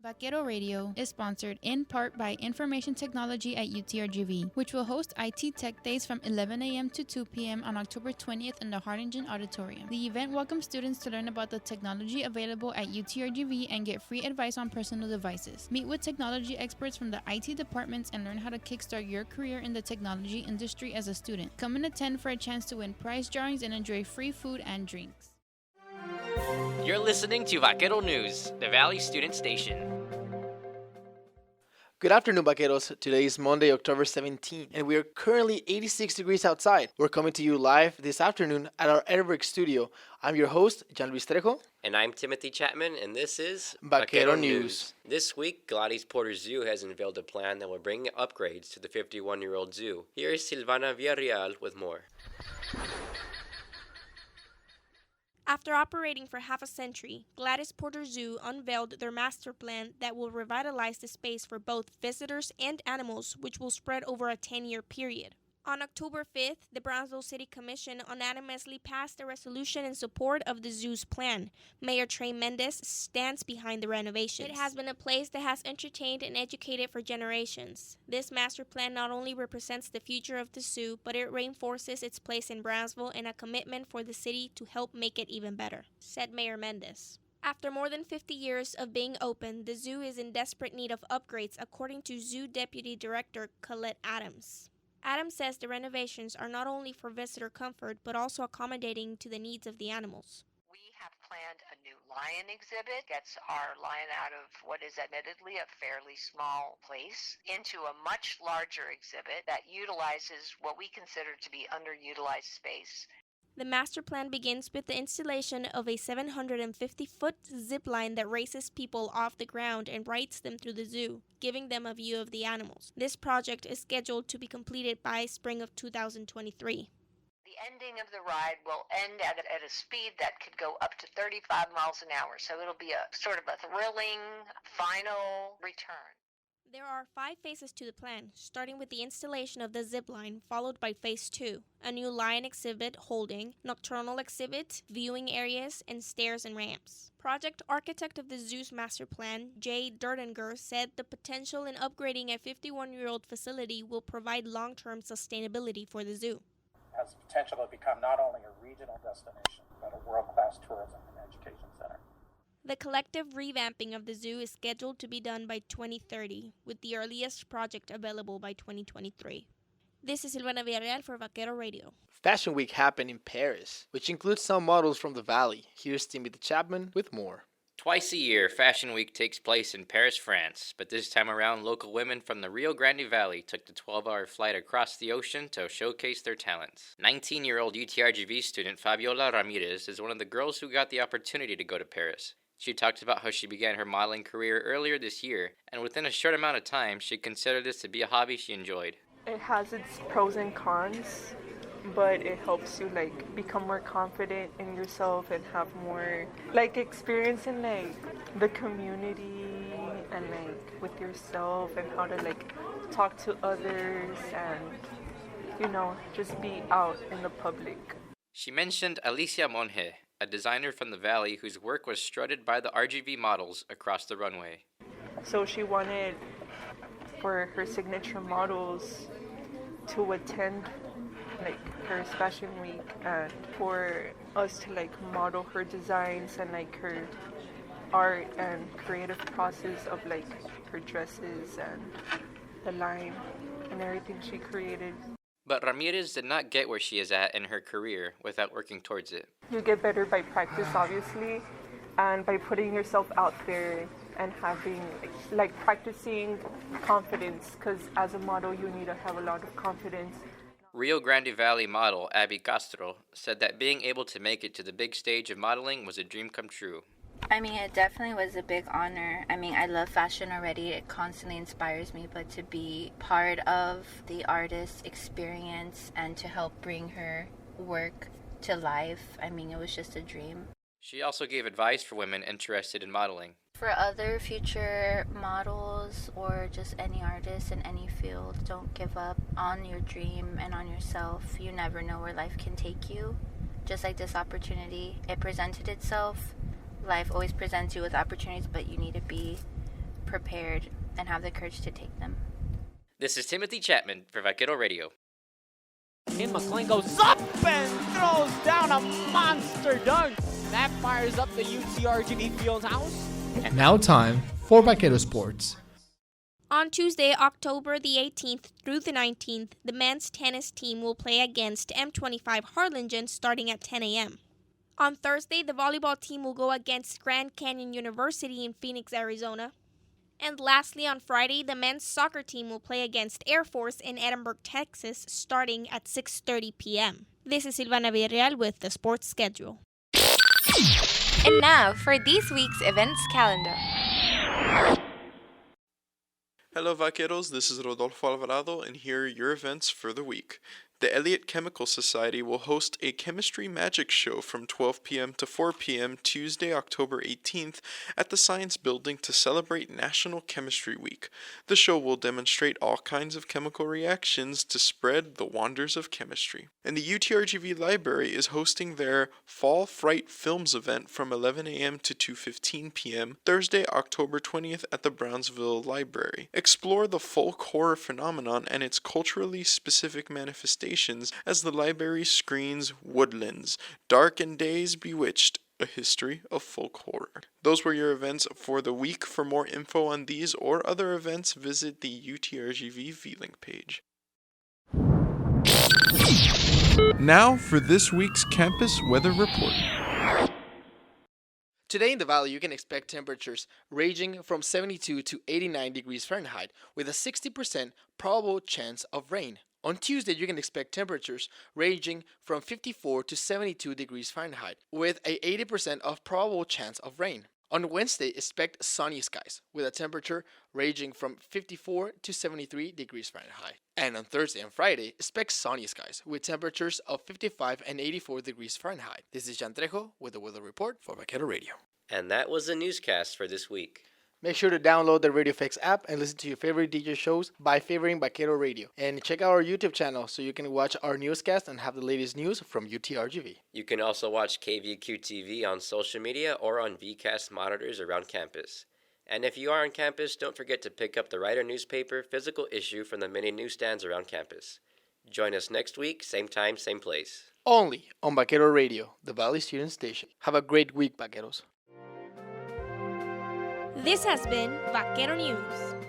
Vaquero Radio is sponsored in part by Information Technology at UTRGV, which will host IT Tech Days from 11 a.m. to 2 p.m. on October 20th in the Harlingen Auditorium. The event welcomes students to learn about the technology available at UTRGV and get free advice on personal devices. Meet with technology experts from the IT departments and learn how to kickstart your career in the technology industry as a student. Come and attend for a chance to win prize drawings and enjoy free food and drinks. You're listening to Vaquero News, the Valley Student Station. Good afternoon, Vaqueros. Today is Monday, October 17th, and we are currently 86 degrees outside. We're coming to you live this afternoon at our Edinburgh studio. I'm your host, John Luis Trejo. And I'm Timothy Chapman, and this is Vaquero News. This week, Gladys Porter Zoo has unveiled a plan that will bring upgrades to the 51-year-old zoo. Here is Silvana Villarreal with more. After operating for half a century, Gladys Porter Zoo unveiled their master plan that will revitalize the space for both visitors and animals, which will spread over a 10-year period. On October 5th, the Brownsville City Commission unanimously passed a resolution in support of the zoo's plan. Mayor Trey Mendez stands behind the renovations. It has been a place that has entertained and educated for generations. This master plan not only represents the future of the zoo, but it reinforces its place in Brownsville and a commitment for the city to help make it even better, said Mayor Mendez. After more than 50 years of being open, the zoo is in desperate need of upgrades, according to Zoo Deputy Director Colette Adams. Adams says the renovations are not only for visitor comfort, but also accommodating to the needs of the animals. We have planned a new lion exhibit, gets our lion out of what is admittedly a fairly small place into a much larger exhibit that utilizes what we consider to be underutilized space. The master plan begins with the installation of a 750-foot zip line that races people off the ground and rides them through the zoo, giving them a view of the animals. This project is scheduled to be completed by spring of 2023. The ending of the ride will end at a speed that could go up to 35 miles an hour, so it'll be a sort of a thrilling final return. There are 5 phases to the plan, starting with the installation of the zip line, followed by phase 2, a new lion exhibit holding, nocturnal exhibit, viewing areas, and stairs and ramps. Project architect of the zoo's master plan, Jay Derdinger, said the potential in upgrading a 51-year-old facility will provide long-term sustainability for the zoo. It has the potential to become not only a regional destination, but a world-class tourism and education center. The collective revamping of the zoo is scheduled to be done by 2030, with the earliest project available by 2023. This is Silvana Villarreal for Vaquero Radio. Fashion Week happened in Paris, which includes some models from the Valley. Here's Timothy Chapman with more. Twice a year, Fashion Week takes place in Paris, France, but this time around, local women from the Rio Grande Valley took the 12-hour flight across the ocean to showcase their talents. 19-year-old UTRGV student Fabiola Ramirez is one of the girls who got the opportunity to go to Paris. She talked about how she began her modeling career earlier this year, and within a short amount of time, she considered this to be a hobby she enjoyed. It has its pros and cons, but it helps you become more confident in yourself and have more experience in the community and with yourself and how to talk to others and just be out in the public. She mentioned Alicia Monge, a designer from the Valley whose work was strutted by the RGV models across the runway. So she wanted for her signature models to attend her fashion week and for us to model her designs and her art and creative process of her dresses and the line and everything she created. But Ramirez did not get where she is at in her career without working towards it. You get better by practice, obviously, and by putting yourself out there and having, practicing confidence, because as a model, you need to have a lot of confidence. Rio Grande Valley model Abby Castro said that being able to make it to the big stage of modeling was a dream come true. It definitely was a big honor. I love fashion already. It constantly inspires me, but to be part of the artist's experience and to help bring her work to life, it was just a dream. She also gave advice for women interested in modeling. For other future models or just any artists in any field, don't give up on your dream and on yourself. You never know where life can take you. Just like this opportunity, it presented itself. Life always presents you with opportunities, but you need to be prepared and have the courage to take them. This is Timothy Chapman for Vaquero Radio. And McLean goes up and throws down a monster dunk. That fires up the UTRGV Fieldhouse. Now time for Vaquero Sports. On Tuesday, October the 18th through the 19th, the men's tennis team will play against M25 Harlingen starting at 10 a.m. On Thursday, the volleyball team will go against Grand Canyon University in Phoenix, Arizona. And lastly, on Friday, the men's soccer team will play against Air Force in Edinburgh, Texas, starting at 6:30 p.m. This is Silvana Villarreal with the sports schedule. And now for this week's events calendar. Hello Vaqueros, this is Rodolfo Alvarado and here are your events for the week. The Elliott Chemical Society will host a chemistry magic show from 12 p.m. to 4 p.m. Tuesday, October 18th at the Science Building to celebrate National Chemistry Week. The show will demonstrate all kinds of chemical reactions to spread the wonders of chemistry. And the UTRGV Library is hosting their Fall Fright Films event from 11 a.m. to 2:15 p.m. Thursday, October 20th at the Brownsville Library. Explore the folk horror phenomenon and its culturally specific manifestations as the library screens Woodlands, Dark and Days Bewitched, a history of folk horror. Those were your events for the week. For more info on these or other events, visit the UTRGV V-Link page. Now for this week's campus weather report. Today in the Valley, you can expect temperatures ranging from 72 to 89 degrees Fahrenheit with a 60% probable chance of rain. On Tuesday, you can expect temperatures ranging from 54 to 72 degrees Fahrenheit with a 80% of probable chance of rain. On Wednesday, expect sunny skies with a temperature ranging from 54 to 73 degrees Fahrenheit. And on Thursday and Friday, expect sunny skies with temperatures of 55 and 84 degrees Fahrenheit. This is Jan Trejo with the weather report for Vaquero Radio. And that was the newscast for this week. Make sure to download the Radio FX app and listen to your favorite DJ shows by favoring Vaquero Radio. And check out our YouTube channel so you can watch our newscast and have the latest news from UTRGV. You can also watch KVQ TV on social media or on VCast monitors around campus. And if you are on campus, don't forget to pick up the Writer newspaper physical issue from the many newsstands around campus. Join us next week, same time, same place. Only on Vaquero Radio, the Valley Student Station. Have a great week, Vaqueros. This has been Vaquero News.